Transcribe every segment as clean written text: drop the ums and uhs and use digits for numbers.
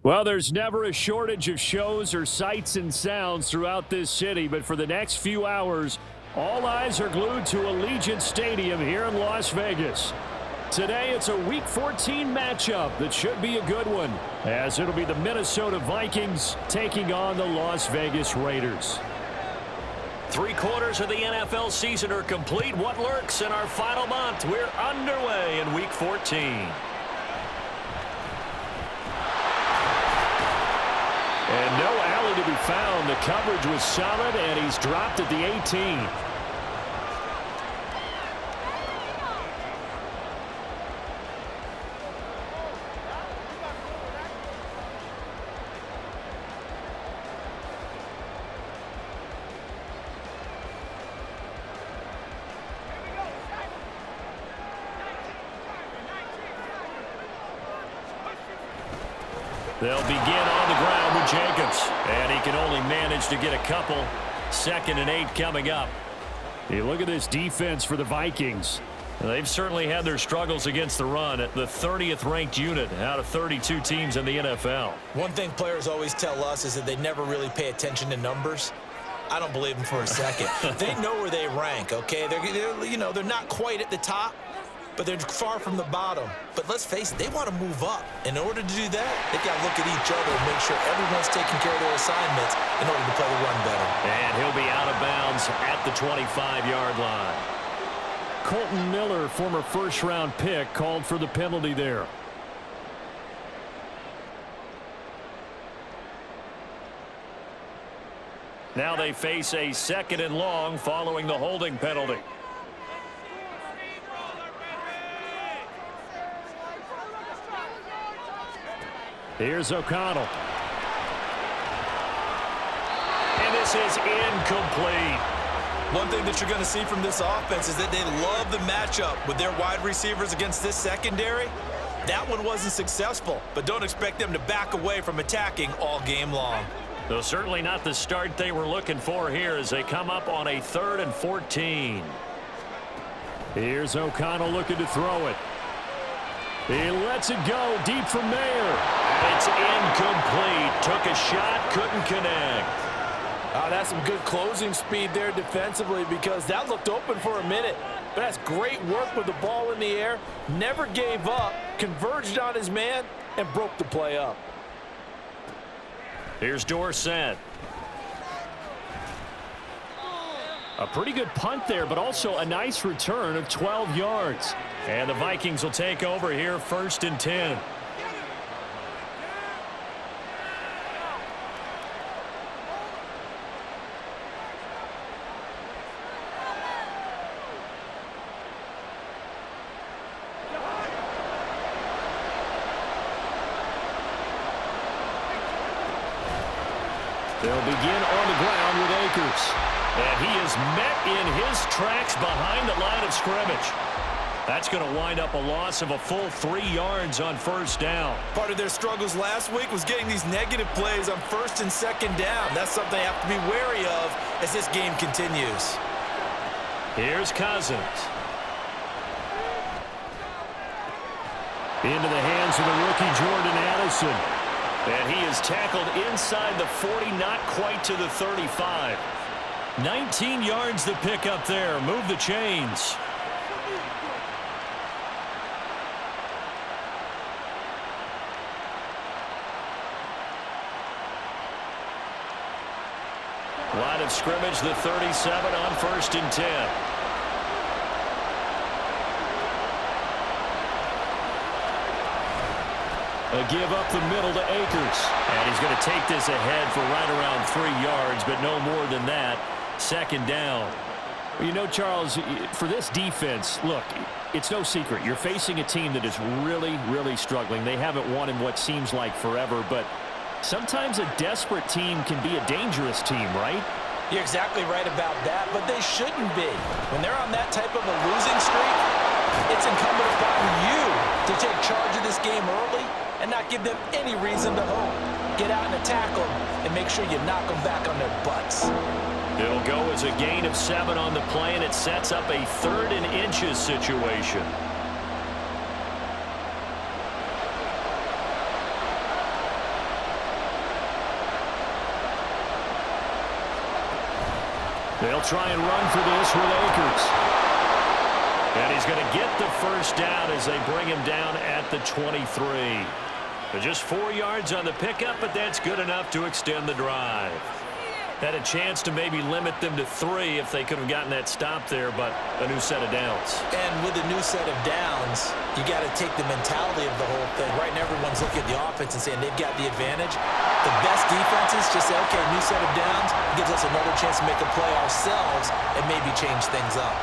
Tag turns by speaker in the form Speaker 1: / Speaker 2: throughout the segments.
Speaker 1: Well, there's never a shortage of shows or sights and sounds throughout this city, but for the next few hours, all eyes are glued to Allegiant Stadium here in Las Vegas. Today, it's a Week 14 matchup that should be a good one, as it'll be the Minnesota Vikings taking on the Las Vegas Raiders.
Speaker 2: 3/4 of the NFL season are complete. What lurks in our final month? We're underway in Week 14.
Speaker 1: And no alley to be found. The coverage was solid, and he's dropped at the 18. They'll begin on the ground with Jacobs. And he can only manage to get a couple. 2nd and 8 coming up. Hey, look at this defense for the Vikings.
Speaker 2: They've certainly had their struggles against the run at the 30th ranked unit out of 32 teams in the NFL.
Speaker 3: One thing players always tell us is that they never really pay attention to numbers. I don't believe them for a second. They know where they rank, okay? They're not quite at the top, but they're far from the bottom. But let's face it, they want to move up. In order to do that, they've got to look at each other and make sure everyone's taking care of their assignments in order to play the run better.
Speaker 2: And he'll be out of bounds at the 25-yard line.
Speaker 1: Colton Miller, former first-round pick, called for the penalty there.
Speaker 2: Now they face a 2nd and long following the holding penalty.
Speaker 1: Here's O'Connell.
Speaker 2: And this is incomplete.
Speaker 3: One thing that you're going to see from this offense is that they love the matchup with their wide receivers against this secondary. That one wasn't successful, but don't expect them to back away from attacking all game long.
Speaker 2: Though certainly not the start they were looking for here as they come up on a 3rd and 14.
Speaker 1: Here's O'Connell looking to throw it. He lets it go deep for Mayer.
Speaker 2: It's incomplete. Took a shot, couldn't connect.
Speaker 4: That's some good closing speed there defensively because that looked open for a minute. But that's great work with the ball in the air. Never gave up, converged on his man, and broke the play up.
Speaker 2: Here's Dorsett.
Speaker 1: A pretty good punt there, but also a nice return of 12 yards.
Speaker 2: And the Vikings will take over here 1st and 10.
Speaker 1: They'll begin on the ground with Akers.
Speaker 2: And he is met in his tracks behind the line of scrimmage. That's going to wind up a loss of a full 3 yards on 1st down.
Speaker 3: Part of their struggles last week was getting these negative plays on 1st and 2nd down. That's something they have to be wary of as this game continues.
Speaker 2: Here's Cousins.
Speaker 1: Into the hands of the rookie Jordan Addison.
Speaker 2: And he is tackled inside the 40, not quite to the 35. 19 yards to pick up there. Move the chains. Line of scrimmage, the 37 on 1st and 10.
Speaker 1: A give up the middle to Akers.
Speaker 2: And he's going to take this ahead for right around 3 yards, but no more than that. 2nd down.
Speaker 1: You know, Charles, for this defense, look, it's no secret. You're facing a team that is really, really struggling. They haven't won in what seems like forever, but sometimes a desperate team can be a dangerous team, right?
Speaker 3: You're exactly right about that, but they shouldn't be. When they're on that type of a losing streak, it's incumbent upon you to take charge of this game early and not give them any reason to hope. Get out and attack them and make sure you knock them back on their butts.
Speaker 2: It'll go as a gain of 7 on the play, and it sets up a 3rd and inches situation.
Speaker 1: They'll try and run for this with Akers. And he's going to get the first down as they bring him down at the 23. But just 4 yards on the pickup, but that's good enough to extend the drive. Had a chance to maybe limit them to 3 if they could have gotten that stop there, but a new set of downs.
Speaker 3: And with a new set of downs, you got to take the mentality of the whole thing. Right now, everyone's looking at the offense and saying they've got the advantage. The best defenses just say, okay, new set of downs gives us another chance to make a play ourselves and maybe change things up.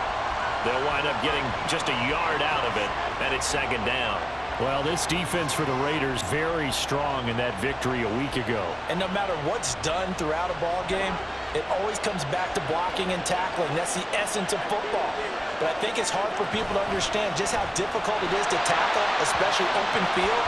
Speaker 2: They'll wind up getting just a yard out of it, and it's second down.
Speaker 1: Well, this defense for the Raiders very strong in that victory a week ago.
Speaker 3: And no matter what's done throughout a ball game, it always comes back to blocking and tackling. That's the essence of football. But I think it's hard for people to understand just how difficult it is to tackle, especially open field.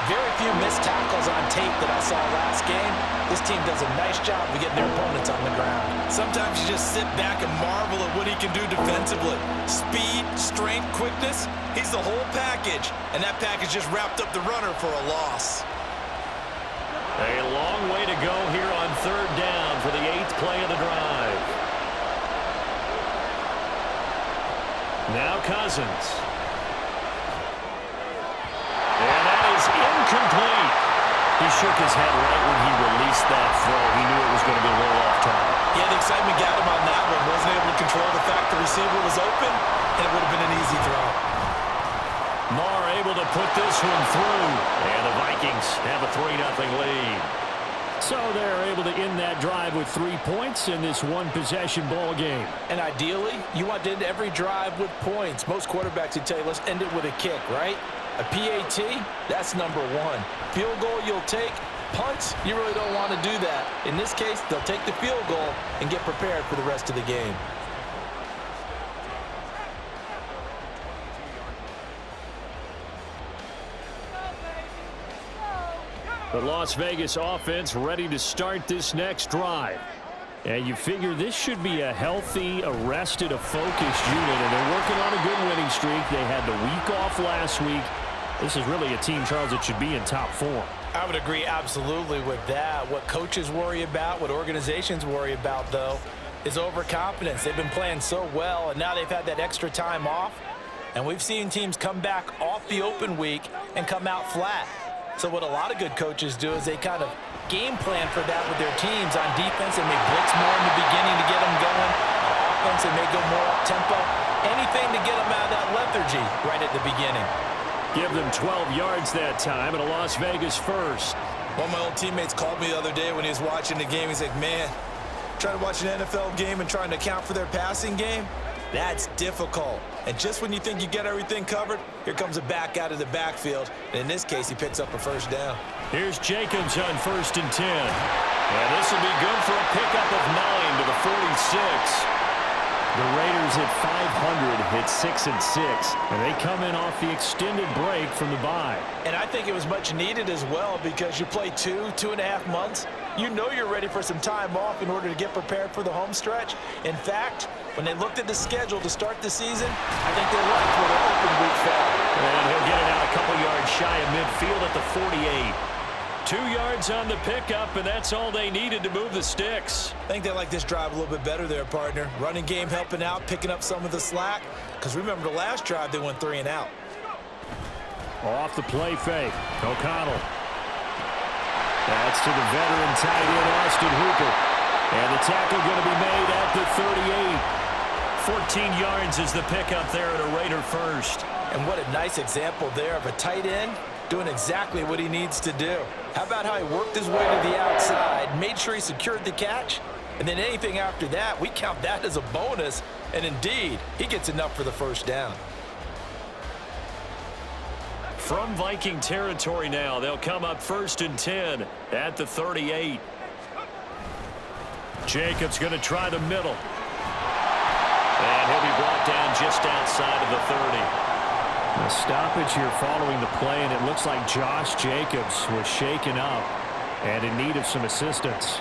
Speaker 3: Very few missed tackles on tape that I saw last game. This team does a nice job of getting their opponents on the ground. Sometimes you just sit back and marvel at what he can do defensively. Speed, strength, quickness, he's the whole package. And that package just wrapped up the runner for a loss.
Speaker 2: A long way to go here on third down for the 8th play of the drive. Now Cousins. And that is incomplete. He shook his head right when he released that throw. He knew it was going to be a little off target.
Speaker 3: Yeah, the excitement got him on that one. Wasn't able to control the fact the receiver was open, and it would have been an easy throw.
Speaker 2: Marr able to put this one through. And the Vikings have a 3-0 lead.
Speaker 1: So they're able to end that drive with 3 points in this one-possession ball game.
Speaker 3: And ideally, you want to end every drive with points. Most quarterbacks would tell you, let's end it with a kick, right? A PAT, that's number 1. Field goal you'll take. Punts, you really don't want to do that. In this case, they'll take the field goal and get prepared for the rest of the game.
Speaker 1: The Las Vegas offense ready to start this next drive. And you figure this should be a healthy, arrested, a focused unit. And they're working on a good winning streak. They had the week off last week. This is really a team, Charles, that should be in top form.
Speaker 3: I would agree absolutely with that. What coaches worry about, what organizations worry about, though, is overconfidence. They've been playing so well, and now they've had that extra time off. And we've seen teams come back off the open week and come out flat. So what a lot of good coaches do is they kind of game plan for that with their teams. On defense, they may blitz more in the beginning to get them going. On offense, they may go more up-tempo. Anything to get them out of that lethargy right at the beginning.
Speaker 1: Give them 12 yards that time and a Las Vegas first.
Speaker 3: One of my old teammates called me the other day when he was watching the game. He's like, man, trying to watch an NFL game and trying to account for their passing game, that's difficult. And just when you think you get everything covered, here comes a back out of the backfield. And in this case, he picks up a first down.
Speaker 1: Here's Jacobs on 1st and 10. And this will be good for a pickup of 9 to the 46. The Raiders at 500 hit 6-6, and they come in off the extended break from the bye.
Speaker 3: And I think it was much needed as well because you play 2.5 months. You know you're ready for some time off in order to get prepared for the home stretch. In fact, when they looked at the schedule to start the season, I think they liked where their open week fell.
Speaker 2: And he'll get it out a couple yards shy of midfield at the 48.
Speaker 1: 2 yards on the pickup, and that's all they needed to move the sticks.
Speaker 3: I think they like this drive a little bit better there, partner. Running game helping out, picking up some of the slack. Because remember, the last drive, they went 3 and out.
Speaker 1: Off the play fake. O'Connell. That's to the veteran tight end, Austin Hooper. And the tackle going to be made at the 38.
Speaker 2: 14 yards is the pickup there at a Raider first.
Speaker 3: And what a nice example there of a tight end doing exactly what he needs to do. How about how he worked his way to the outside, made sure he secured the catch, and then anything after that, we count that as a bonus. And indeed, he gets enough for the first down.
Speaker 2: From Viking territory now, they'll come up 1st and 10 at the 38.
Speaker 1: Jacobs going to try the middle.
Speaker 2: And he'll be brought down just outside of the 30.
Speaker 1: A stoppage here following the play, and it looks like Josh Jacobs was shaken up and in need of some assistance.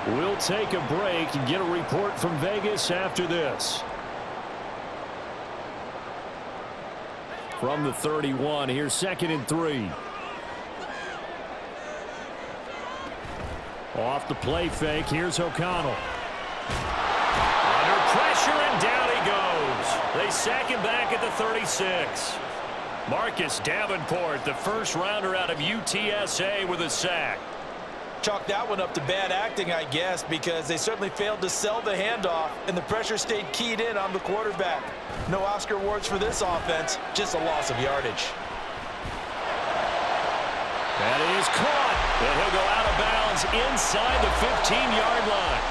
Speaker 1: We'll take a break and get a report from Vegas after this. From the 31, here's 2nd and 3. Off the play fake, here's O'Connell.
Speaker 2: pressure, and down he goes. They sack him back at the 36. Marcus Davenport, the first rounder out of UTSA, with a sack.
Speaker 4: Chalk that one up to bad acting, I guess, because they certainly failed to sell the handoff, and the pressure stayed keyed in on the quarterback. No Oscar awards for this offense, just a loss of yardage.
Speaker 2: That is caught, and he'll go out of bounds inside the 15-yard line.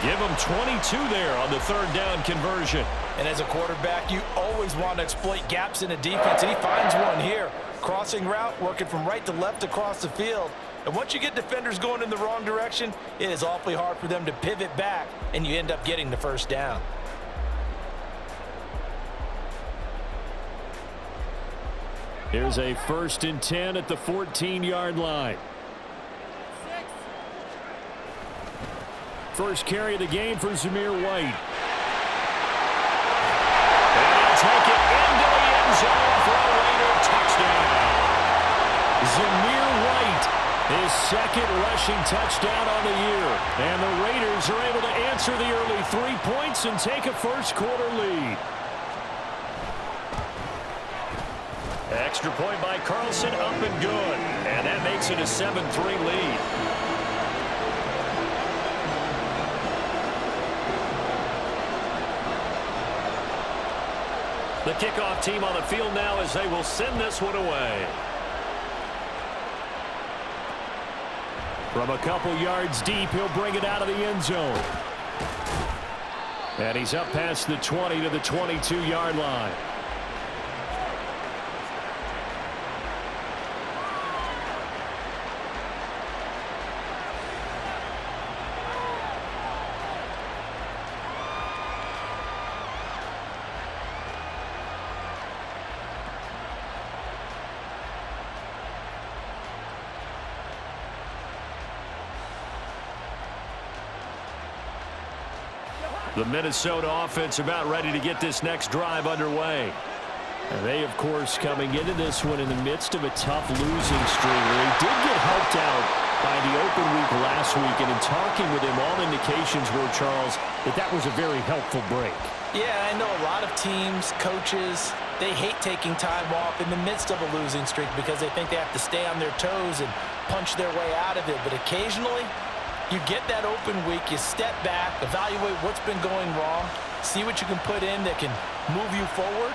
Speaker 2: Give him 22 there on the third down conversion.
Speaker 4: And as a quarterback, you always want to exploit gaps in a defense, and he finds one here. Crossing route, working from right to left across the field. And once you get defenders going in the wrong direction, it is awfully hard for them to pivot back, and you end up getting the first down.
Speaker 1: Here's a 1st and 10 at the 14-yard line. First carry of the game for Zamir White.
Speaker 2: And he'll take it into the end zone for a Raider touchdown.
Speaker 1: Zamir White, his second rushing touchdown on the year. And the Raiders are able to answer the early 3 points and take a first-quarter lead.
Speaker 2: Extra point by Carlson, up and good. And that makes it a 7-3 lead. The kickoff team on the field now as they will send this one away.
Speaker 1: From a couple yards deep, he'll bring it out of the end zone. And he's up past the 20 to the 22-yard line. The Minnesota offense about ready to get this next drive underway. And they, of course, coming into this one in the midst of a tough losing streak. They did get helped out by the open week last week, and in talking with him, all indications were, Charles, that was a very helpful break.
Speaker 4: Yeah, I know a lot of teams, coaches, they hate taking time off in the midst of a losing streak because they think they have to stay on their toes and punch their way out of it. But occasionally, you get that open week, you step back, evaluate what's been going wrong, see what you can put in that can move you forward,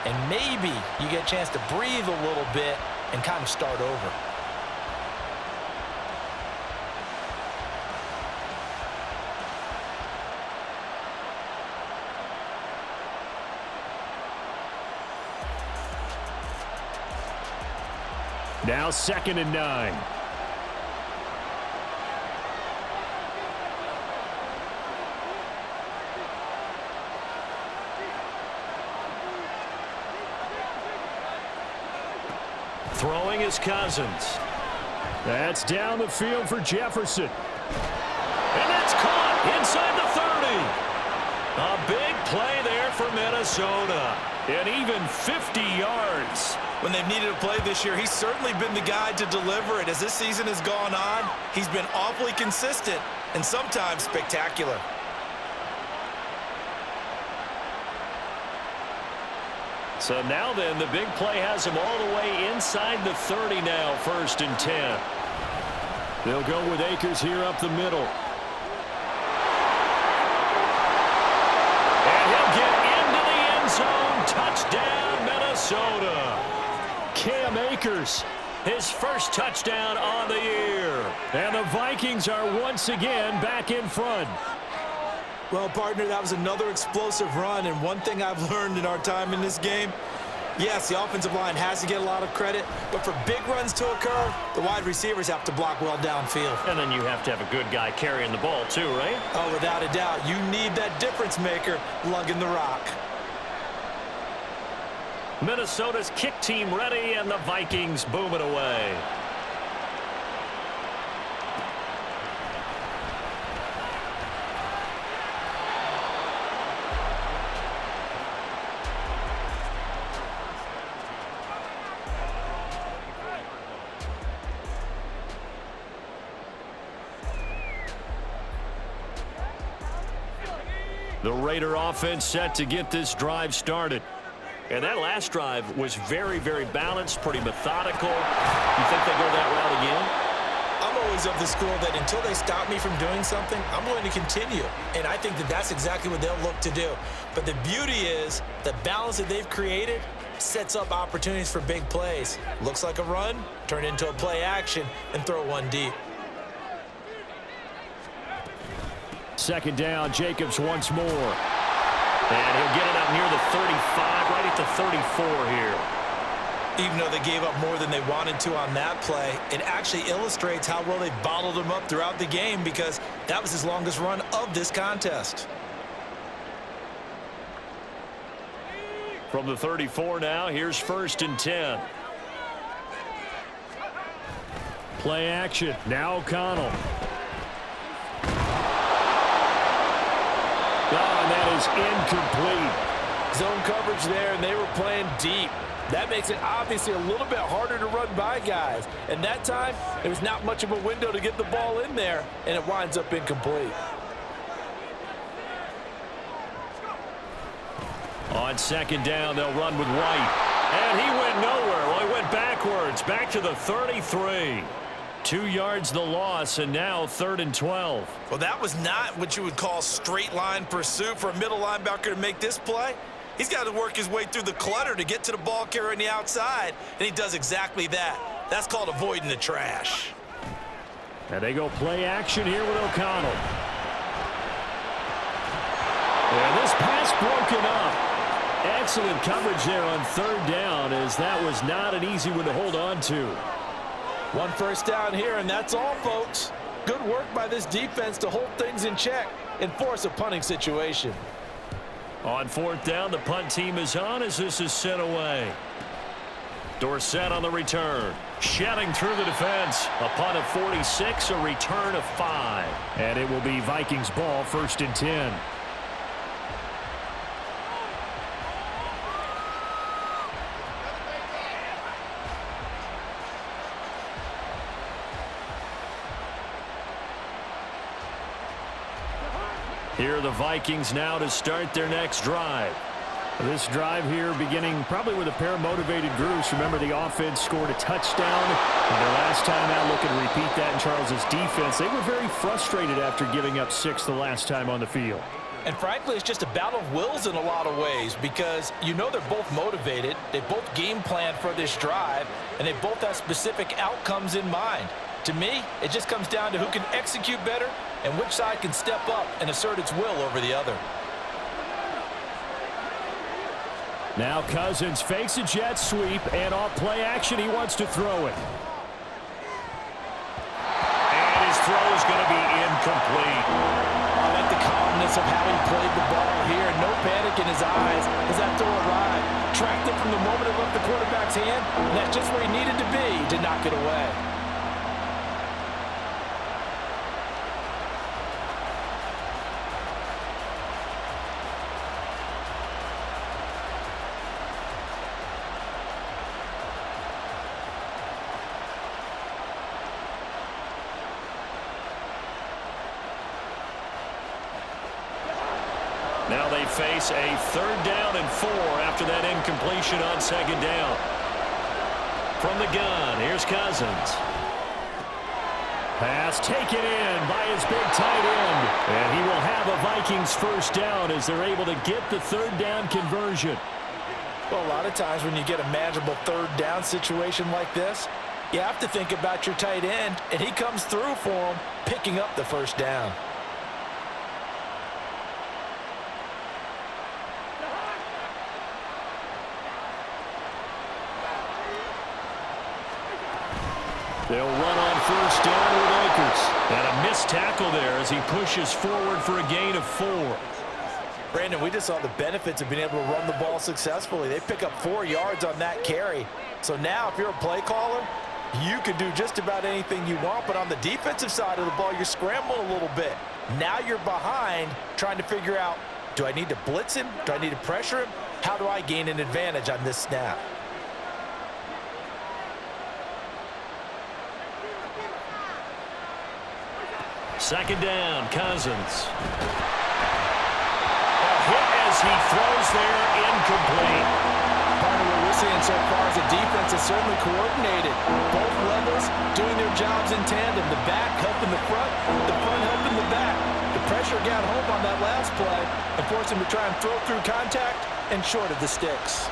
Speaker 4: and maybe you get a chance to breathe a little bit and kind of start over.
Speaker 1: Now 2nd and 9.
Speaker 2: Throwing is Cousins.
Speaker 1: That's down the field for Jefferson.
Speaker 2: And that's caught inside the 30. A big play there for Minnesota. And even 50 yards.
Speaker 3: When they've needed a play this year, he's certainly been the guy to deliver it. As this season has gone on, he's been awfully consistent and sometimes spectacular.
Speaker 2: So now then, the big play has him all the way inside the 30 now, 1st and 10.
Speaker 1: They'll go with Akers here up the middle.
Speaker 2: And he'll get into the end zone. Touchdown, Minnesota.
Speaker 1: Cam Akers,
Speaker 2: His first touchdown on the year.
Speaker 1: and the Vikings are once again back in front.
Speaker 3: Well, partner, that was another explosive run, and one thing I've learned in our time in this game, yes, the offensive line has to get a lot of credit, but for big runs to occur, the wide receivers have to block well downfield.
Speaker 2: And then you have to have a good guy carrying the ball too, right?
Speaker 3: Oh, without a doubt, you need that difference maker lugging the rock.
Speaker 2: Minnesota's kick team ready, and the Vikings boom it away.
Speaker 1: The Raider offense set to get this drive started.
Speaker 2: And that last drive was very, very balanced, pretty methodical. You think they go that route again?
Speaker 3: I'm always of the school that until they stop me from doing something, I'm going to continue. And I think that that's exactly what they'll look to do. But the beauty is the balance that they've created sets up opportunities for big plays. Looks like a run, turn into a play action, and throw one deep.
Speaker 1: Second down, Jacobs once more. And he'll get it up near the 35, right at the 34 here.
Speaker 3: Even though they gave up more than they wanted to on that play, it actually illustrates how well they bottled them up throughout the game because that was his longest run of this contest.
Speaker 1: From the 34 now, here's 1st and 10. Play action. Now O'Connell. And that is incomplete.
Speaker 4: Zone coverage there, and they were playing deep. That makes it obviously a little bit harder to run by guys. And that time, there was not much of a window to get the ball in there, and it winds up incomplete.
Speaker 1: On second down, they'll run with White. And he went nowhere. Well, he went backwards, back to the 33. 2 yards the loss, and now 3rd and 12.
Speaker 3: Well, that was not what you would call straight line pursuit for a middle linebacker to make this play. He's got to work his way through the clutter to get to the ball carrier on the outside, and he does exactly that. That's called avoiding the trash.
Speaker 1: And they go play action here with O'Connell. And this pass broken up. Excellent coverage there on 3rd down, as that was not an easy one to hold on to.
Speaker 4: 1 first down here, and that's all, folks. Good work by this defense to hold things in check and force a punting situation.
Speaker 1: On 4th down, the punt team is on as this is sent away. Dorsett on the return. Shedding through the defense. A punt of 46, a return of 5. And it will be Vikings ball, 1st and 10. Here are the Vikings now to start their next drive. This drive here beginning probably with a pair of motivated groups. Remember, the offense scored a touchdown. And their last time out, looking to repeat that in Charles's defense. They were very frustrated after giving up 6 the last time on the field.
Speaker 4: And frankly, it's just a battle of wills in a lot of ways because you know they're both motivated. They both game plan for this drive, and they both have specific outcomes in mind. To me, it just comes down to who can execute better and which side can step up and assert its will over the other.
Speaker 1: Now Cousins fakes a jet sweep, and off play action, he wants to throw it.
Speaker 2: And his throw is going to be incomplete.
Speaker 4: I like the calmness of how he played the ball here. No panic in his eyes as that throw arrived. Tracked it from the moment it left the quarterback's hand, and that's just where he needed to be to knock it away.
Speaker 1: Now they face a 3rd down and 4 after that incompletion on 2nd down. From the gun, here's Cousins. Pass taken in by his big tight end. And he will have a Vikings 1st down as they're able to get the 3rd down conversion.
Speaker 4: Well, a lot of times when you get a manageable 3rd down situation like this, you have to think about your tight end, and he comes through for him, picking up the 1st down.
Speaker 1: They'll run on 1st down with Akers. And a missed tackle there as he pushes forward for a gain of 4.
Speaker 4: Brandon, we just saw the benefits of being able to run the ball successfully. They pick up 4 yards on that carry. So now if you're a play caller, you can do just about anything you want. But on the defensive side of the ball, you're scrambling a little bit. Now you're behind trying to figure out, do I need to blitz him? Do I need to pressure him? How do I gain an advantage on this snap?
Speaker 1: Second down, Cousins.
Speaker 2: throws there, incomplete.
Speaker 4: Part of what we're seeing so far is the defense is certainly coordinated. Both levels doing their jobs in tandem. The back helping the front helping the back. The pressure got home on that last play and forced him to try and throw through contact and short of the sticks.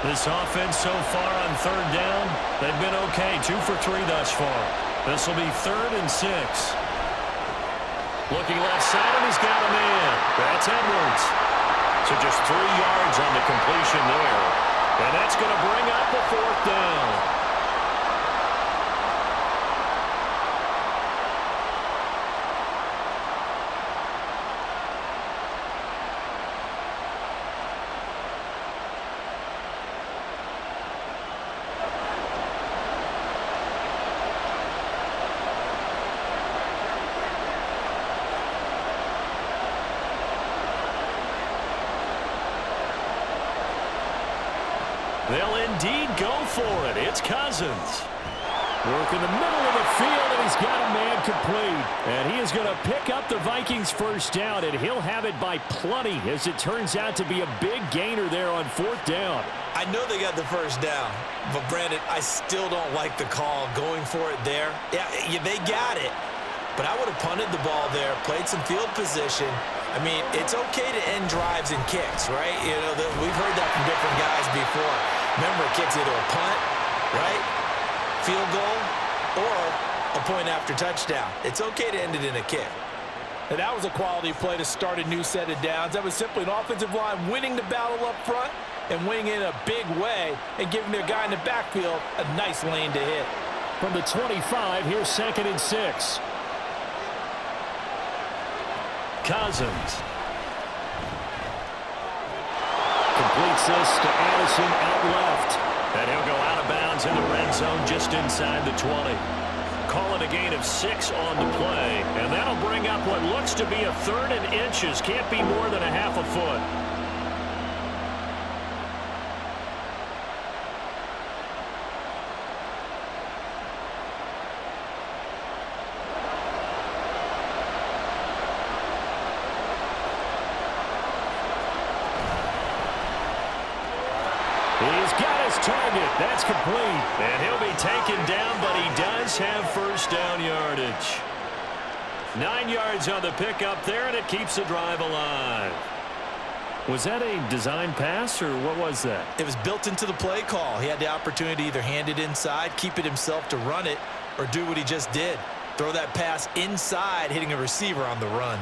Speaker 2: This offense so far on third down, they've been okay. 2 for 3 thus far. This will be 3rd and 6. Looking left side, and he's got a man. That's Edwards. So just 3 yards on the completion there. And that's going to bring up the 4th down. They'll indeed go for it. It's Cousins.
Speaker 1: Work in the middle of the field, and he's got a man complete. And he is going to pick up the Vikings' first down, and he'll have it by plenty, as it turns out to be a big gainer there on 4th down.
Speaker 3: I know they got the first down, but Brandon, I still don't like the call going for it there. Yeah, they got it, but I would have punted the ball there, played some field position. I mean, it's okay to end drives and kicks, right? You know, we've heard that from different guys before. Remember, kicks either a punt, right, field goal, or a point after touchdown. It's okay to end it in a kick.
Speaker 4: And that was a quality play to start a new set of downs. That was simply an offensive line winning the battle up front and winning in a big way and giving their guy in the backfield a nice lane to hit.
Speaker 1: From the 25, here's 2nd and 6.
Speaker 2: Cousins.
Speaker 1: Completes this to Addison out left.
Speaker 2: And he'll go out of bounds in the red zone just inside the 20. Call it a gain of 6 on the play. And that'll bring up what looks to be a 3rd and inches. Can't be more than a half a foot.
Speaker 1: He's got his target. That's complete.
Speaker 2: And he'll be taken down, but he does have first down yardage. 9 yards on the pickup there, and it keeps the drive alive.
Speaker 1: Was that a design pass, or what was that?
Speaker 3: It was built into the play call. He had the opportunity to either hand it inside, keep it himself to run it, or do what he just did. Throw that pass inside, hitting a receiver on the run.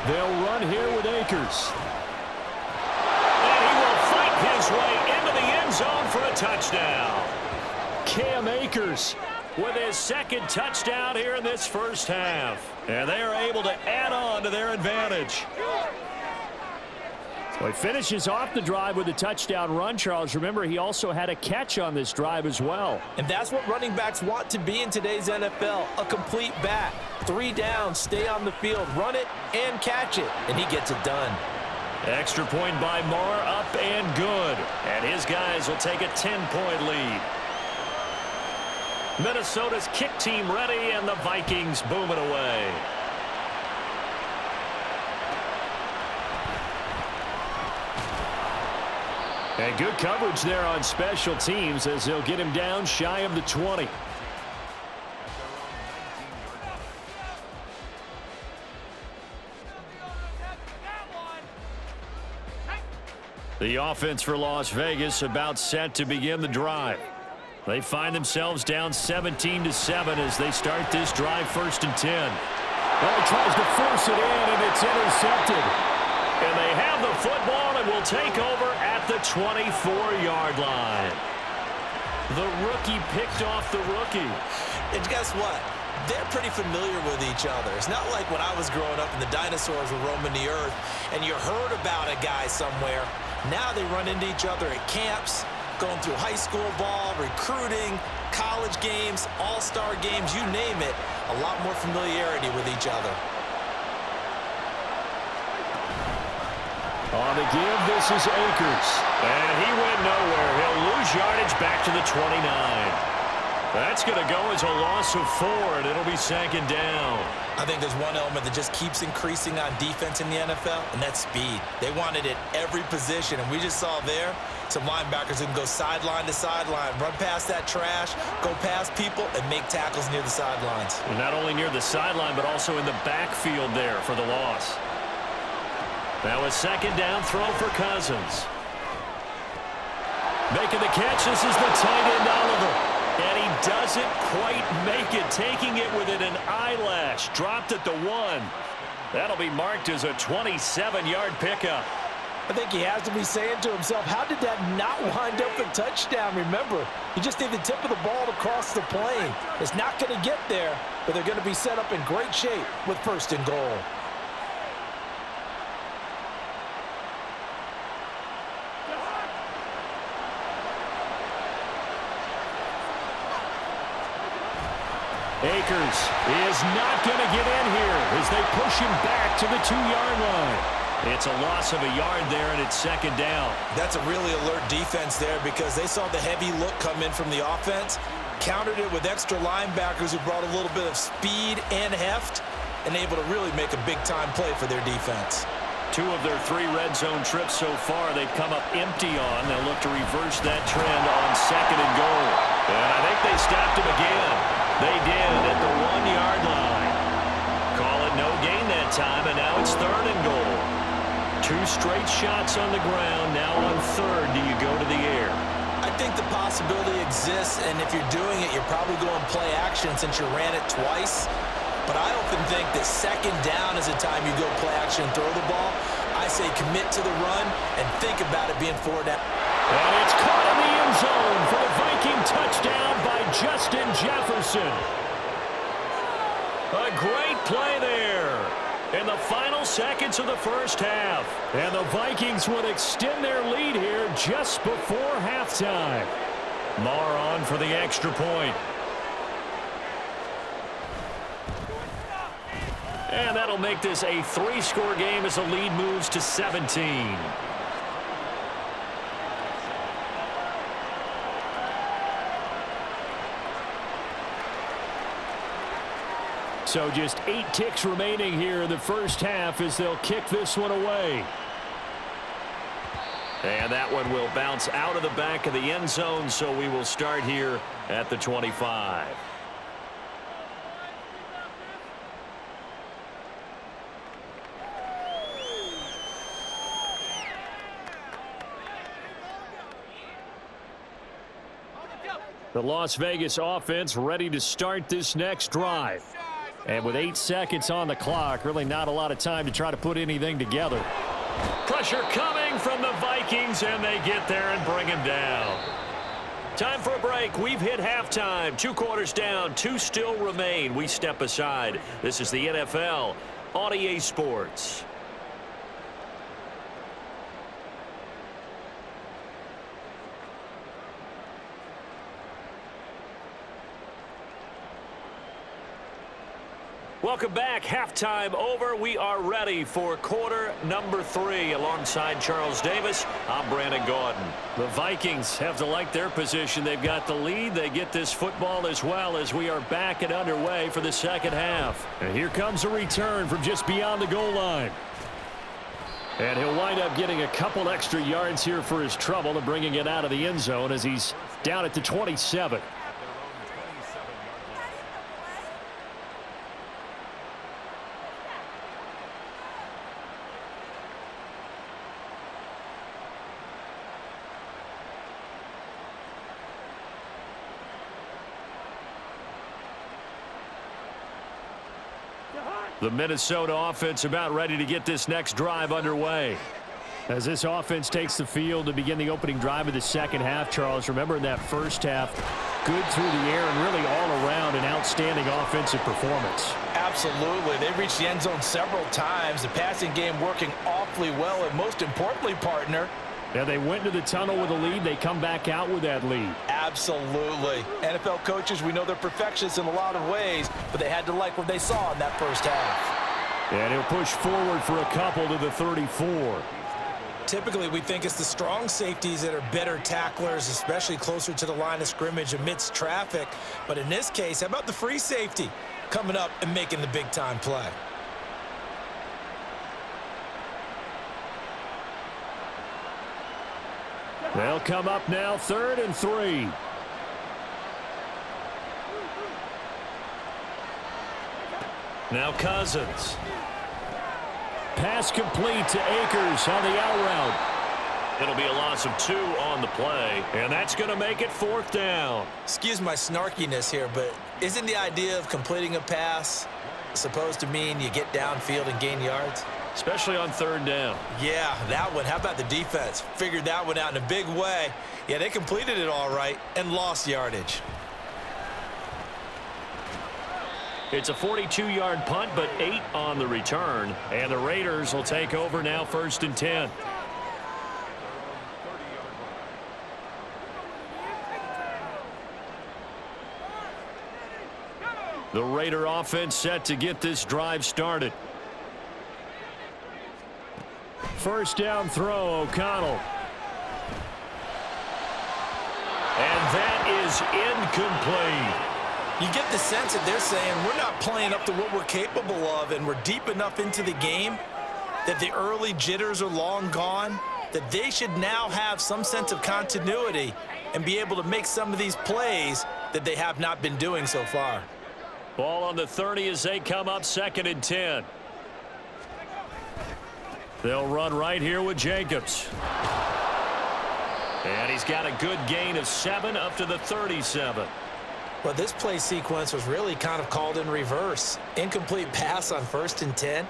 Speaker 1: They'll run here with Akers.
Speaker 2: And he will fight his way into the end zone for a touchdown.
Speaker 1: Cam Akers
Speaker 2: with his 2nd touchdown here in this first half. And they are able to add on to their advantage.
Speaker 1: So he finishes off the drive with a touchdown run, Charles. Remember, he also had a catch on this drive as well.
Speaker 4: And that's what running backs want to be in today's NFL, a complete back. 3 downs, stay on the field, run it, and catch it. And he gets it done.
Speaker 2: Extra point by Moore, up and good. And his guys will take a 10-point lead. Minnesota's kick team ready, and the Vikings booming away.
Speaker 1: And good coverage there on special teams as they'll get him down shy of the 20. The offense for Las Vegas about set to begin the drive. They find themselves down 17-7 as they start this drive 1st and 10. Well, he tries to force it in, and it's intercepted.
Speaker 2: And they have the football and will take over at the 24-yard line. The rookie picked off the rookie.
Speaker 3: And guess what? They're pretty familiar with each other. It's not like when I was growing up and the dinosaurs were roaming the earth and you heard about a guy somewhere. Now they run into each other at camps, going through high school ball, recruiting, college games, all-star games, you name it. A lot more familiarity with each other.
Speaker 1: On the give, this is Akers.
Speaker 2: And he went nowhere. He'll lose yardage back to the 29. That's going to go as a loss of 4, and it'll be second down.
Speaker 3: I think there's one element that just keeps increasing on defense in the NFL, and that's speed. They want it at every position, and we just saw there some linebackers who can go sideline to sideline, run past that trash, go past people, and make tackles near the sidelines.
Speaker 2: And not only near the sideline, but also in the backfield there for the loss. Now a second down throw for Cousins.
Speaker 1: Making the catch, this is the tight end Oliver.
Speaker 2: And he doesn't quite make it, taking it within an eyelash. Dropped at the 1.
Speaker 1: That'll be marked as a 27-yard pickup.
Speaker 4: I think he has to be saying to himself, how did that not wind up a touchdown? Remember, you just need the tip of the ball to cross the plane. It's not going to get there, but they're going to be set up in great shape with first and goal.
Speaker 1: Akers is not going to get in here as they push him back to the 2-yard line.
Speaker 2: It's a loss of a yard there, and it's second down.
Speaker 3: That's a really alert defense there because they saw the heavy look come in from the offense, countered it with extra linebackers who brought a little bit of speed and heft, and able to really make a big-time play for their defense.
Speaker 2: 2 of their 3 red zone trips so far they've come up empty on. They'll look to reverse that trend on second and goal. And I think they stopped him again. They did at the 1-yard line. Call it no gain that time, and now it's third and goal. 2 straight shots on the ground. Now on third, do you go to the air?
Speaker 3: I think the possibility exists, and if you're doing it, you're probably going play action since you ran it twice. But I often think that second down is the time you go play action and throw the ball. I say commit to the run and think about it being 4 down.
Speaker 1: And it's caught in the end zone for the Viking touchdown by Justin Jefferson.
Speaker 2: A great play there in the final seconds of the first half.
Speaker 1: And the Vikings would extend their lead here just before halftime.
Speaker 2: Marr on for the extra point. And that'll make this a 3-score game as the lead moves to 17.
Speaker 1: So just 8 ticks remaining here in the first half as they'll kick this one away.
Speaker 2: And that one will bounce out of the back of the end zone, so we will start here at the 25.
Speaker 1: The Las Vegas offense ready to start this next drive. And with 8 seconds on the clock, really not a lot of time to try to put anything together.
Speaker 2: Pressure coming from the Vikings, and they get there and bring him down. Time for a break. We've hit halftime. 2 quarters down, 2 still remain. We step aside. This is the NFL on EA Sports. Welcome back. Halftime over. We are ready for quarter number 3. Alongside Charles Davis, I'm Brandon Gaudin.
Speaker 1: The Vikings have to like their position. They've got the lead. They get this football as well as we are back and underway for the second half. And here comes a return from just beyond the goal line. And he'll wind up getting a couple extra yards here for his trouble and bringing it out of the end zone as he's down at the 27. The Minnesota offense about ready to get this next drive underway. As this offense takes the field to begin the opening drive of the second half, Charles, remember in that first half, good through the air and really all around an outstanding offensive performance.
Speaker 4: Absolutely. They reached the end zone several times. The passing game working awfully well, and most importantly, partner,
Speaker 1: yeah, they went to the tunnel with a lead. They come back out with that lead.
Speaker 4: Absolutely. NFL coaches, we know they're perfectionists in a lot of ways, but they had to like what they saw in that first half.
Speaker 1: And he'll push forward for a couple to the 34.
Speaker 3: Typically, we think it's the strong safeties that are better tacklers, especially closer to the line of scrimmage amidst traffic. But in this case, how about the free safety coming up and making the big-time play?
Speaker 1: They'll come up now, 3rd and 3.
Speaker 2: Now Cousins.
Speaker 1: Pass complete to Akers on the out route.
Speaker 2: It'll be a loss of 2 on the play, and that's going to make it 4th down.
Speaker 3: Excuse my snarkiness here, but isn't the idea of completing a pass supposed to mean you get downfield and gain yards?
Speaker 2: Especially on 3rd down.
Speaker 3: Yeah, that one. How about the defense? Figured that one out in a big way. Yeah, they completed it all right and lost yardage.
Speaker 2: It's a 42-yard punt, but 8 on the return. And the Raiders will take over now, 1st and 10. The Raider offense set to get this drive started.
Speaker 1: 1st down throw, O'Connell.
Speaker 2: And that is incomplete.
Speaker 3: You get the sense that they're saying we're not playing up to what we're capable of, and we're deep enough into the game that the early jitters are long gone, that they should now have some sense of continuity and be able to make some of these plays that they have not been doing so far.
Speaker 2: Ball on the 30 as they come up, 2nd and 10.
Speaker 1: They'll run right here with Jacobs.
Speaker 2: And he's got a good gain of 7 up to the 37.
Speaker 3: Well, this play sequence was really kind of called in reverse. Incomplete pass on 1st and 10.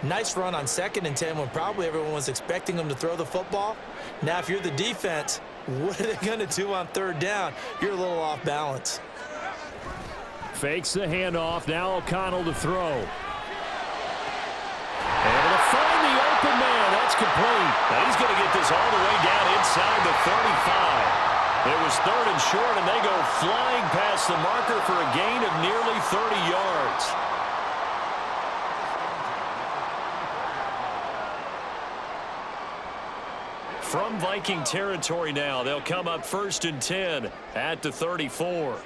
Speaker 3: Nice run on 2nd and 10 when probably everyone was expecting them to throw the football. Now, if you're the defense, what are they going to do on 3rd down? You're a little off balance.
Speaker 1: Fakes the handoff. Now O'Connell to throw. Able to find the open man. That's complete.
Speaker 2: Now he's going to get this all the way down inside the 35. It was 3rd and short, and they go flying past the marker for a gain of nearly 30 yards. From Viking territory now, they'll come up 1st and 10 at the 34.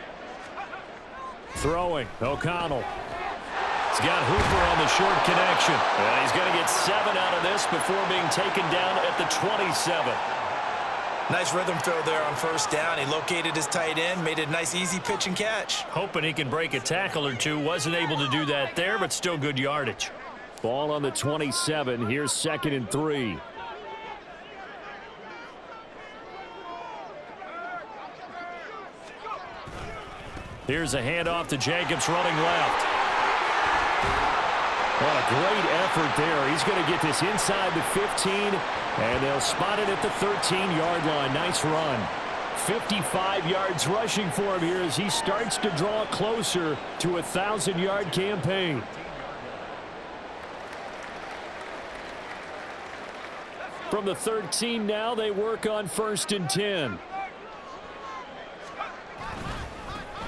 Speaker 1: Throwing, O'Connell.
Speaker 2: He's got Hooper on the short connection. And he's going to get 7 out of this before being taken down at the 27.
Speaker 3: Nice rhythm throw there on 1st down. He located his tight end, made it a nice easy pitch and catch.
Speaker 2: Hoping he can break a tackle or two. Wasn't able to do that there, but still good yardage.
Speaker 1: Ball on the 27. Here's 2nd and 3. Here's a handoff to Jacobs running left. What a great effort there. He's going to get this inside the 15, and they'll spot it at the 13-yard line. Nice run. 55 yards rushing for him here as he starts to draw closer to a 1,000-yard campaign. From the 13 now, they work on 1st and 10.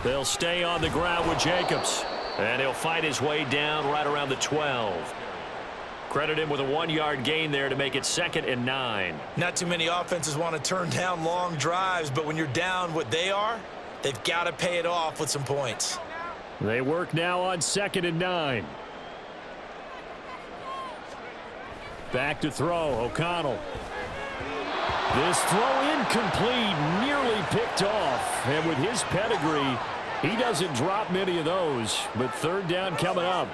Speaker 2: They'll stay on the ground with Jacobs. And he'll fight his way down right around the 12. Credit him with a 1-yard gain there to make it 2nd and 9.
Speaker 3: Not too many offenses want to turn down long drives, but when you're down what they are, they've got to pay it off with some points.
Speaker 1: They work now on 2nd and 9. Back to throw, O'Connell. This throw incomplete, nearly picked off. And with his pedigree, he doesn't drop many of those, but 3rd down coming up.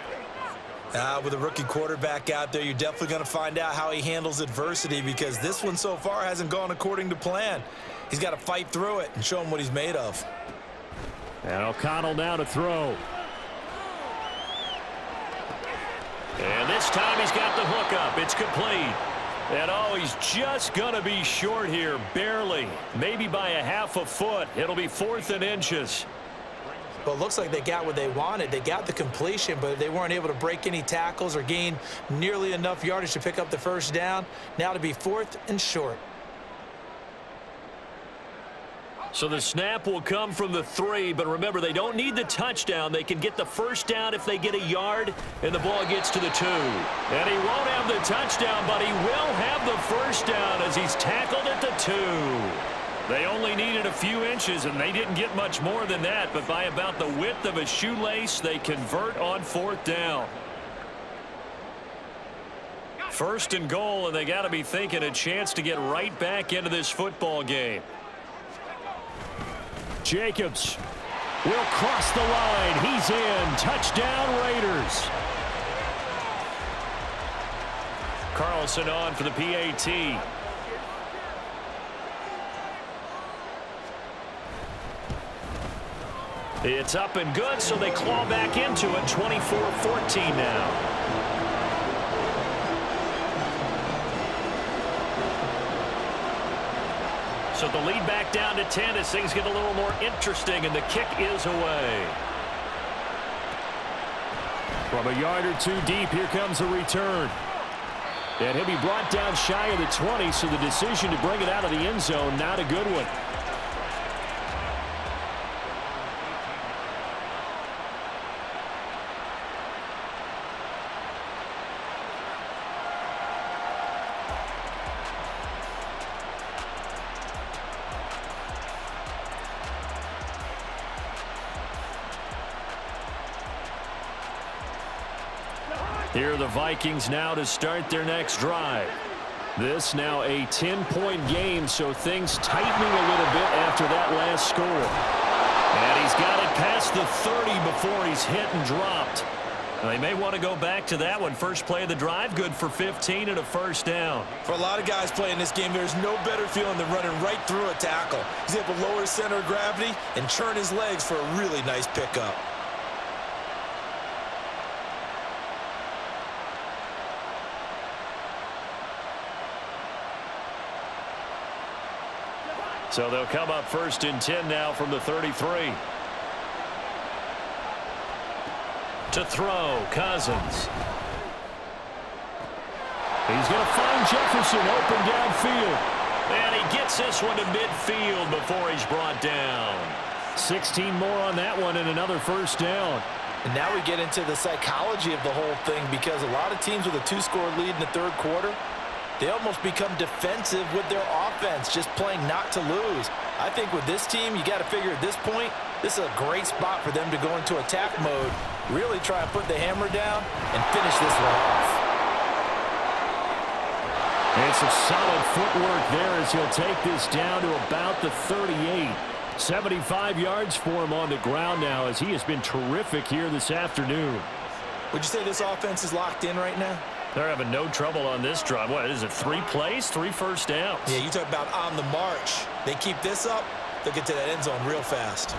Speaker 3: With a rookie quarterback out there, you're definitely going to find out how he handles adversity because this one so far hasn't gone according to plan. He's got to fight through it and show him what he's made of.
Speaker 1: And O'Connell now to throw.
Speaker 2: And this time he's got the hook up. It's complete. And oh, he's just going to be short here, barely. Maybe by a half a foot. It'll be 4th and inches.
Speaker 3: Well, it looks like they got what they wanted. They got the completion, but they weren't able to break any tackles or gain nearly enough yardage to pick up the first down. Now to be 4th and short.
Speaker 2: So the snap will come from the 3, but remember, they don't need the touchdown. They can get the first down if they get a yard, and the ball gets to the 2. And he won't have the touchdown, but he will have the first down as he's tackled at the 2. They only needed a few inches, and they didn't get much more than that, but by about the width of a shoelace, they convert on 4th down. 1st and goal, and they got to be thinking a chance to get right back into this football game.
Speaker 1: Jacobs will cross the line. He's in. Touchdown, Raiders.
Speaker 2: Carlson on for the PAT. It's up and good, so they claw back into it. 24-14 now. So the lead back down to 10 as things get a little more interesting, and the kick is away.
Speaker 1: From a yard or 2 deep, here comes a return. And he'll be brought down shy of the 20, so the decision to bring it out of the end zone, not a good one. Here are the Vikings now to start their next drive. This now a 10-point game, so things tightening a little bit after that last score. And he's got it past the 30 before he's hit and dropped. They may want to go back to that one. First play of the drive, good for 15 and a first down.
Speaker 3: For a lot of guys playing this game, there's no better feeling than running right through a tackle. He's able to lower his center of gravity and churn his legs for a really nice pickup.
Speaker 2: So they'll come up 1st and 10 now from the 33. To throw, Cousins.
Speaker 1: He's going to find Jefferson open downfield.
Speaker 2: And he gets this one to midfield before he's brought down.
Speaker 1: 16 more on that one and another first down.
Speaker 4: And now we get into the psychology of the whole thing, because a lot of teams with a 2-score lead in the 3rd quarter, they almost become defensive with their offense, just playing not to lose. I think with this team, you got to figure at this point, this is a great spot for them to go into attack mode, really try and put the hammer down and finish this one off.
Speaker 1: And some solid footwork there as he'll take this down to about the 38. 75 yards for him on the ground now, as he has been terrific here this afternoon.
Speaker 3: Would you say this offense is locked in right now?
Speaker 2: They're having no trouble on this drive. What is it, 3 plays, 3 first downs?
Speaker 3: Yeah, you talk about on the march. They keep this up, they'll get to that end zone real fast.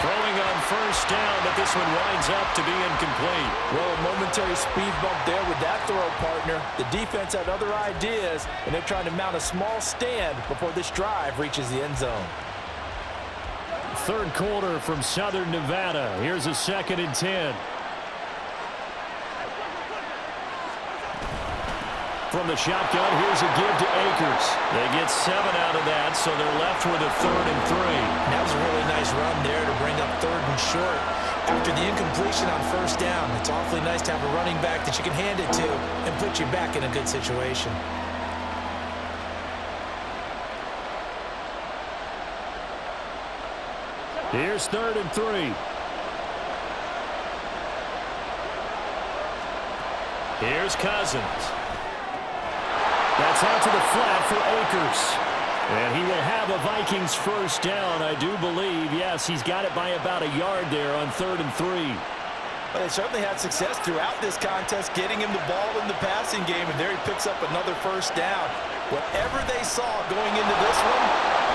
Speaker 2: Throwing on first down, but this one winds up to be incomplete.
Speaker 4: Well, a momentary speed bump there with that throw, partner. The defense had other ideas, and they're trying to mount a small stand before this drive reaches the end zone.
Speaker 1: 3rd quarter from Southern Nevada. Here's a 2nd and 10. From the shotgun, here's a give to Akers.
Speaker 2: They get 7 out of that, so they're left with a 3rd and 3.
Speaker 3: That was a really nice run there to bring up 3rd and short. After the incompletion on first down, it's awfully nice to have a running back that you can hand it to and put you back in a good situation.
Speaker 1: Here's 3rd and 3.
Speaker 2: Here's Cousins.
Speaker 1: That's out to the flat for Akers. And he will have a Vikings first down, I do believe. Yes, he's got it by about a yard there on 3rd and 3.
Speaker 4: Well, they certainly had success throughout this contest, getting him the ball in the passing game, and there he picks up another first down. Whatever they saw going into this one,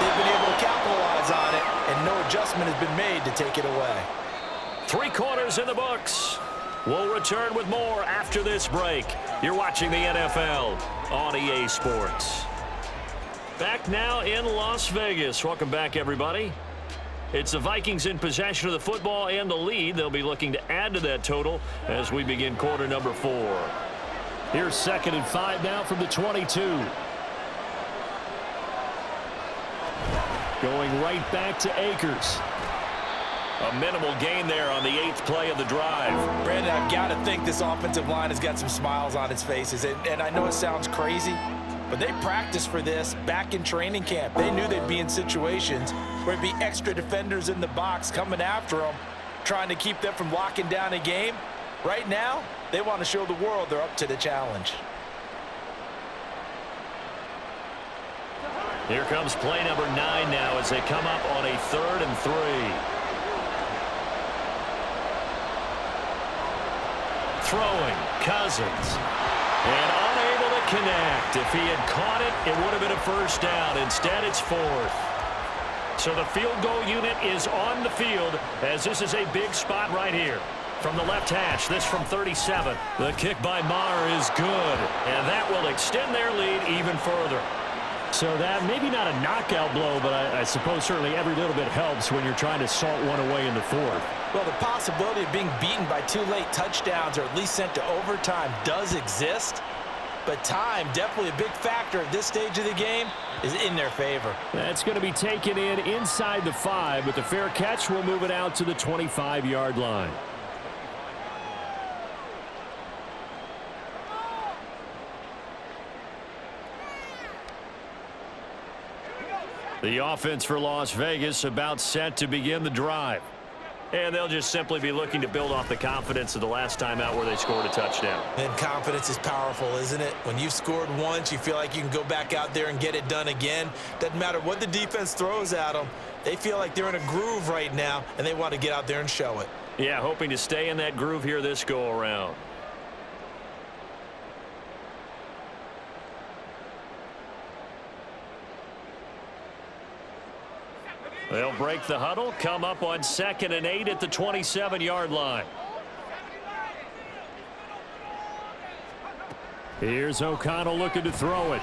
Speaker 4: they've been able to capitalize on it, and no adjustment has been made to take it away.
Speaker 2: 3 quarters in the books. We'll return with more after this break. You're watching the NFL on EA Sports. Back now in Las Vegas. Welcome back, everybody. It's the Vikings in possession of the football and the lead. They'll be looking to add to that total as we begin quarter number 4.
Speaker 1: Here's 2nd and 5 now from the 22. Going right back to Akers.
Speaker 2: A minimal gain there on the 8th play of the drive.
Speaker 4: Brandon, I've got to think this offensive line has got some smiles on its faces. And I know it sounds crazy, but they practiced for this back in training camp. They knew they'd be in situations where there'd be extra defenders in the box coming after them, trying to keep them from locking down a game. Right now, they want to show the world they're up to the challenge.
Speaker 2: Here comes play number 9 now as they come up on a 3rd and 3. Throwing, Cousins, and unable to connect. If he had caught it, it would have been a first down. Instead, it's 4th. So the field goal unit is on the field as this is a big spot right here. From the left hash, this from 37. The kick by Maher is good, and that will extend their lead even further.
Speaker 1: So that maybe not a knockout blow, but I suppose certainly every little bit helps when you're trying to salt one away in the 4th.
Speaker 3: Well, the possibility of being beaten by 2 late touchdowns or at least sent to overtime does exist. But time, definitely a big factor at this stage of the game, is in their favor.
Speaker 1: That's going to be taken in inside the 5, but the fair catch will move it out to the 25-yard line. The offense for Las Vegas about set to begin the drive.
Speaker 2: And they'll just simply be looking to build off the confidence of the last time out where they scored a touchdown.
Speaker 3: And confidence is powerful, isn't it? When you've scored once, you feel like you can go back out there and get it done again. Doesn't matter what the defense throws at them. They feel like they're in a groove right now, and they want to get out there and show it.
Speaker 2: Yeah, hoping to stay in that groove here this go-around. They'll break the huddle, come up on 2nd and 8 at the 27-yard line.
Speaker 1: Here's O'Connell looking to throw it.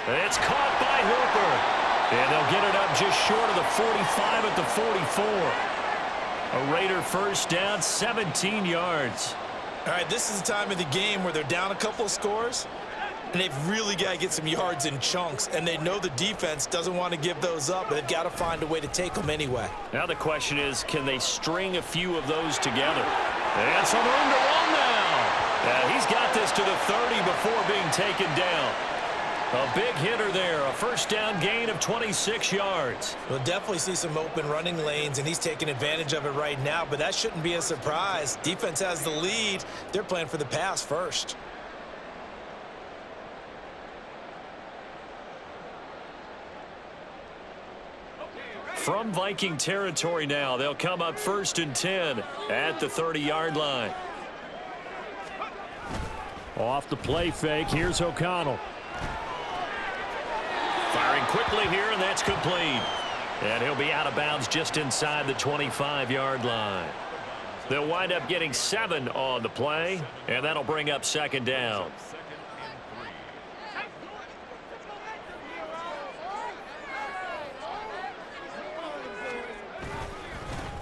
Speaker 2: It's caught by Hooper. And they'll get it up just short of the 45 at the 44. A Raider first down, 17 yards.
Speaker 3: All right, this is the time of the game where they're down a couple of scores, and they've really got to get some yards in chunks, and they know the defense doesn't want to give those up, but they've got to find a way to take them anyway.
Speaker 2: Now the question is, can they string a few of those together? And some room to run now. He's got this to the 30 before being taken down. A big hitter there, a first down gain of 26 yards.
Speaker 3: We'll definitely see some open running lanes, and he's taking advantage of it right now, but that shouldn't be a surprise. Defense has the lead. They're playing for the pass first.
Speaker 2: From Viking territory now, they'll come up 1st and 10 at the 30-yard line.
Speaker 1: Off the play fake, here's O'Connell.
Speaker 2: Firing quickly here, and that's complete. And he'll be out of bounds just inside the 25-yard line. They'll wind up getting 7 on the play, and that'll bring up 2nd down.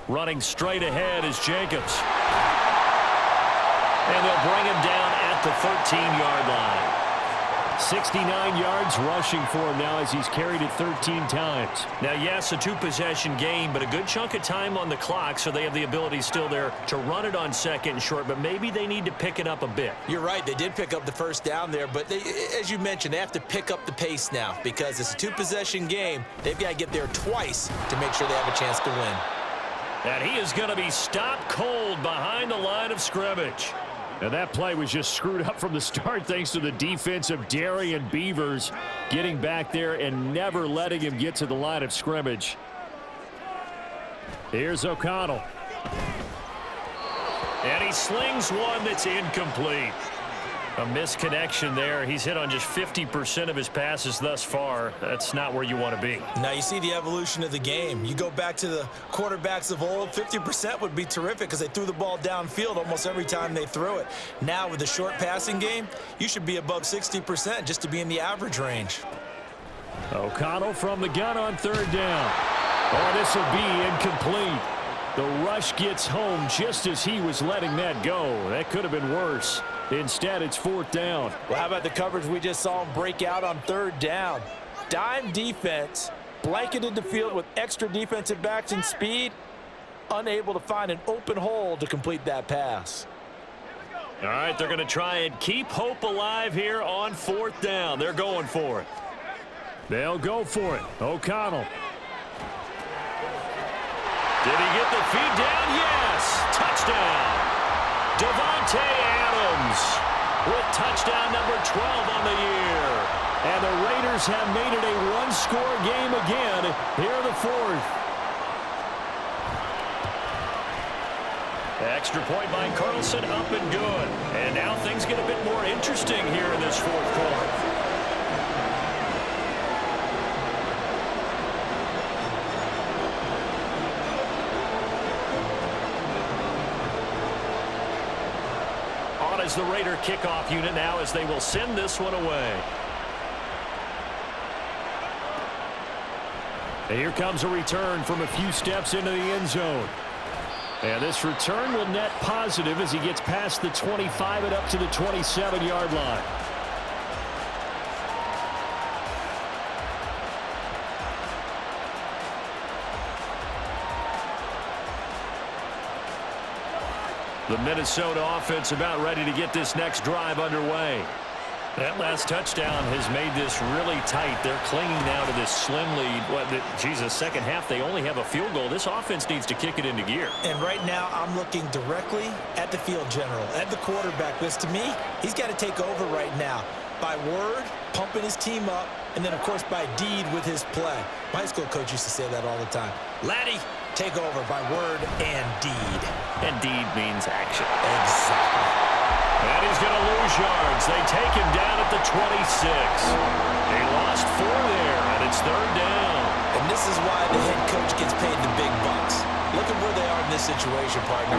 Speaker 2: Running straight ahead is Jacobs. And they'll bring him down at the 13-yard line.
Speaker 1: 69 yards rushing for him now as he's carried it 13 times.
Speaker 2: Now, yes, a 2-possession game, but a good chunk of time on the clock, so they have the ability still there to run it on 2nd and short, but maybe they need to pick it up a bit.
Speaker 3: You're right. They did pick up the first down there, but they, as you mentioned, they have to pick up the pace now because it's a 2-possession game. They've got to get there twice to make sure they have a chance to win.
Speaker 2: And he is going to be stopped cold behind the line of scrimmage.
Speaker 1: And that play was just screwed up from the start thanks to the defense of Darian Beavers getting back there and never letting him get to the line of scrimmage. Here's O'Connell.
Speaker 2: And he slings one that's incomplete. A misconnection there. He's hit on just 50% of his passes thus far. That's not where you want to be.
Speaker 3: Now you see the evolution of the game. You go back to the quarterbacks of old, 50% would be terrific because they threw the ball downfield almost every time they threw it. Now with the short passing game, you should be above 60% just to be in the average range.
Speaker 1: O'Connell from the gun on third down. Oh, this will be incomplete. The rush gets home just as he was letting that go. That could have been worse. Instead, it's fourth down.
Speaker 4: Well, how about the coverage we just saw him break out on third down? Dime defense, blanketed the field with extra defensive backs and speed, unable to find an open hole to complete that pass.
Speaker 2: All right, they're going to try and keep hope alive here on fourth down. They're going for it.
Speaker 1: They'll go for it. O'Connell.
Speaker 2: Did he get the feed down? Yes. Touchdown. Devontae Adams with touchdown number 12 on the year.
Speaker 1: And the Raiders have made it a one-score game again here in the fourth.
Speaker 2: Extra point by Carlson, up and good. And now things get a bit more interesting here in this fourth quarter. As the Raider kickoff unit now as they will send this one away.
Speaker 1: And here comes a return from a few steps into the end zone. And this return will net positive as he gets past the 25 and up to the 27-yard line.
Speaker 2: The Minnesota offense about ready to get this next drive underway. That last touchdown has made this really tight. They're clinging now to this slim lead. Jesus, second half, they only have a field goal. This offense needs to kick it into gear.
Speaker 3: And right now, I'm looking directly at the field general, at the quarterback. Because to me, he's got to take over right now. By word, pumping his team up, and then, of course, by deed with his play. My high school coach used to say that all the time. Laddie, take over by word and deed.
Speaker 2: And deed means action.
Speaker 3: Exactly.
Speaker 2: And he's going to lose yards. They take him down at the 26. He lost 4 there, and it's third down.
Speaker 3: And this is why the head coach gets paid the big bucks. Look at where they are in this situation, partner.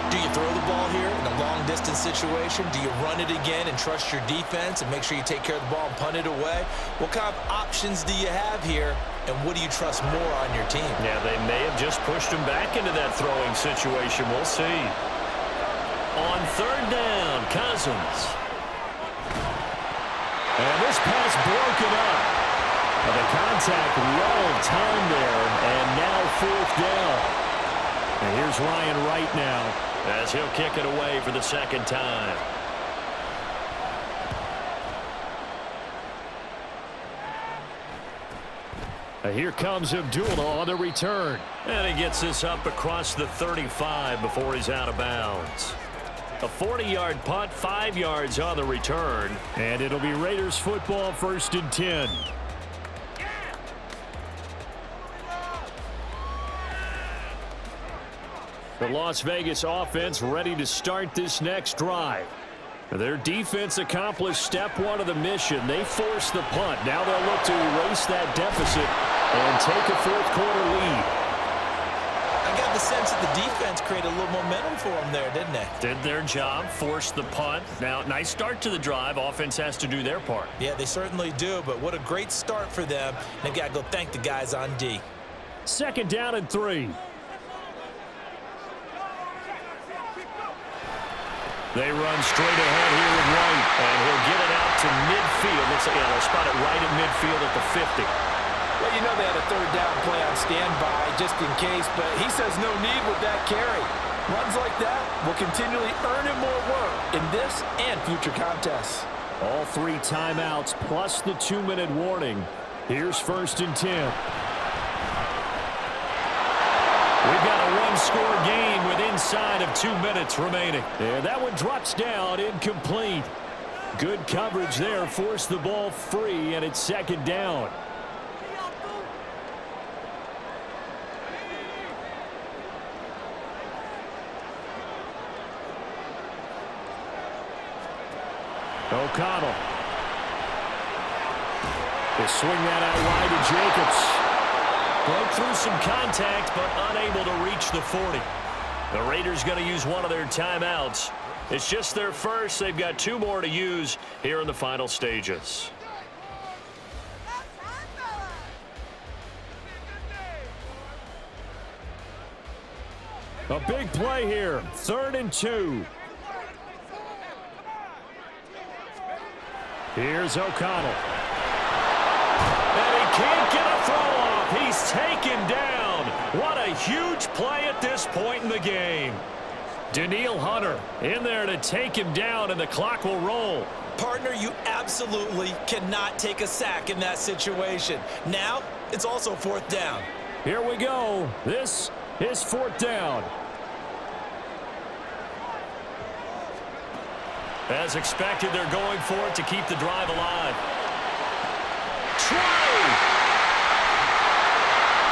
Speaker 3: Do you throw the ball here in a long-distance situation? Do you run it again and trust your defense and make sure you take care of the ball and punt it away? What kind of options do you have here, and what do you trust more on your team?
Speaker 2: Yeah, they may have just pushed him back into that throwing situation. We'll see. On third down, Cousins.
Speaker 1: And this pass broken up. And the contact well timed there, and now fourth down. And here's Ryan Wright now,
Speaker 2: as he'll kick it away for the second time.
Speaker 1: And here comes Abdullah on the return.
Speaker 2: And he gets this up across the 35 before he's out of bounds. A 40-yard punt, 5 yards on the return.
Speaker 1: And it'll be Raiders football, 1st and 10. The Las Vegas offense ready to start this next drive. Their defense accomplished step 1 of the mission. They forced the punt. Now they'll look to erase that deficit and take a fourth-quarter lead.
Speaker 3: I got the sense that the defense created a little momentum for them there, didn't they?
Speaker 2: Did their job, forced the punt. Now, nice start to the drive. Offense has to do their part.
Speaker 3: Yeah, they certainly do, but what a great start for them. They've got to go thank the guys on D.
Speaker 1: 2nd down and 3.
Speaker 2: They run straight ahead here with Wright, and he'll get it out to midfield. Looks like they'll spot it right at midfield at the 50.
Speaker 4: Well, you know they had a third down play on standby just in case, but he says no need with that carry. Runs like that will continually earn him more work in this and future contests.
Speaker 1: All 3 timeouts plus the 2-minute warning. Here's 1st and 10.
Speaker 2: We've got a one-score game with inside of 2 minutes remaining.
Speaker 1: And that one drops down, incomplete. Good coverage there, forced the ball free, and it's 2nd down. O'Connell. They swing that out wide to Jacobs.
Speaker 2: Broke through some contact, but unable to reach the 40. The Raiders going to use one of their timeouts. It's just their first. They've got 2 more to use here in the final stages.
Speaker 1: A big play here. 3rd and 2. Here's O'Connell.
Speaker 2: And he can't get a throw off. He's taken down. What a huge play at this point in the game.
Speaker 1: Danielle Hunter in there to take him down, and the clock will roll.
Speaker 3: Partner, you absolutely cannot take a sack in that situation. Now, it's also 4th down.
Speaker 1: Here we go. This is 4th down.
Speaker 2: As expected, they're going for it to keep the drive alive. Try!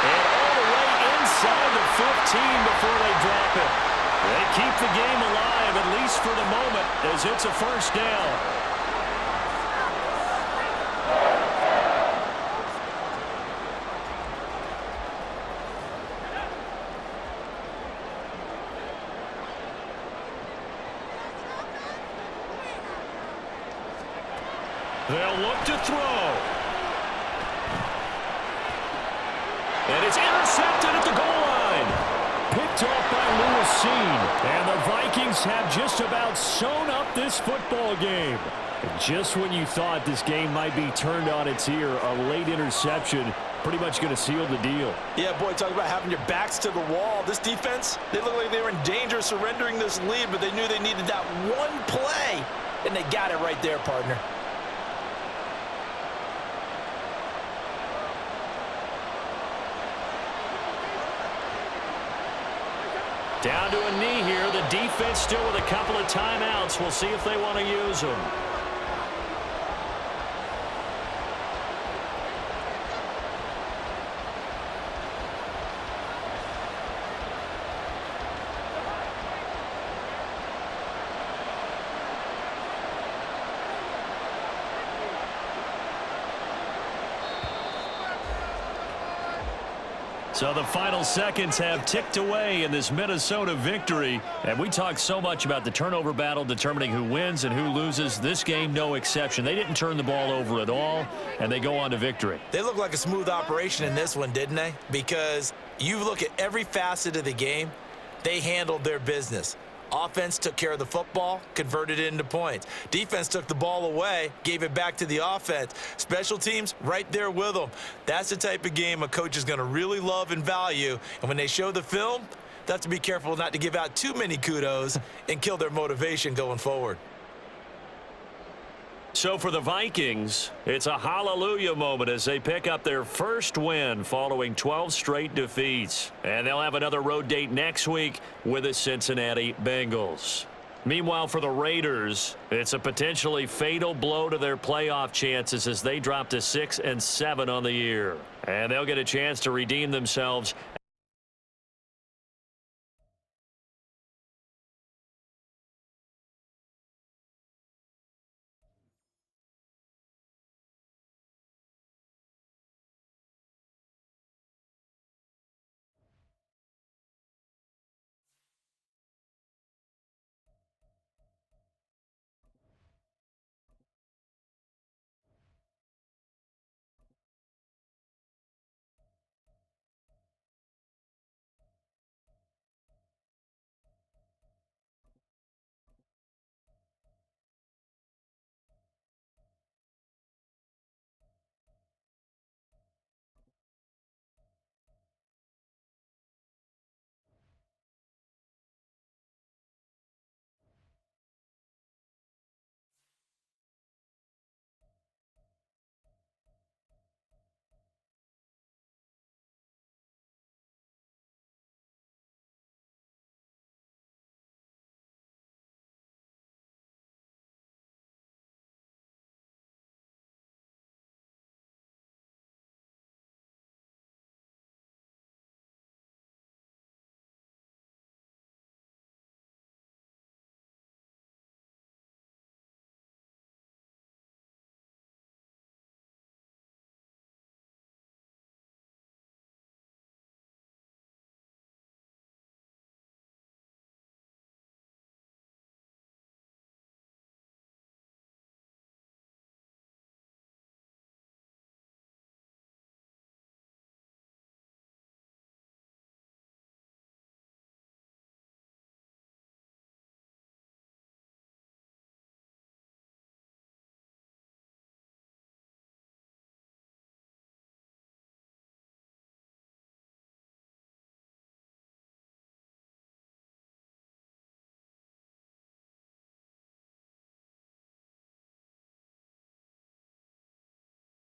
Speaker 2: And all the way inside the 15 before they drop it. They keep the game alive, at least for the moment, as it's a 1st down. They'll look to throw. And it's intercepted at the goal line.
Speaker 1: Picked off by Lewis. And the Vikings have just about sewn up this football game. And just when you thought this game might be turned on its ear, a late interception pretty much going to seal the deal.
Speaker 4: Yeah, boy, talk about having your backs to the wall. This defense, they look like they were in danger of surrendering this lead, but they knew they needed that one play, and they got it right there, partner.
Speaker 2: Down to a knee here. The defense still with a couple of timeouts. We'll see if they want to use them. So the final seconds have ticked away in this Minnesota victory. And we talked so much about the turnover battle determining who wins and who loses. This game, no exception. They didn't turn the ball over at all, and they go on to victory.
Speaker 3: They look like a smooth operation in this one, didn't they? Because you look at every facet of the game, they handled their business. Offense took care of the football, converted it into points. Defense took the ball away, gave it back to the offense. Special teams, right there with them. That's the type of game a coach is going to really love and value. And when they show the film, they have to be careful not to give out too many kudos and kill their motivation going forward.
Speaker 2: So for the Vikings, it's a hallelujah moment as they pick up their first win following 12 straight defeats. And they'll have another road date next week with the Cincinnati Bengals. Meanwhile, for the Raiders, it's a potentially fatal blow to their playoff chances as they drop to 6-7 on the year. And they'll get a chance to redeem themselves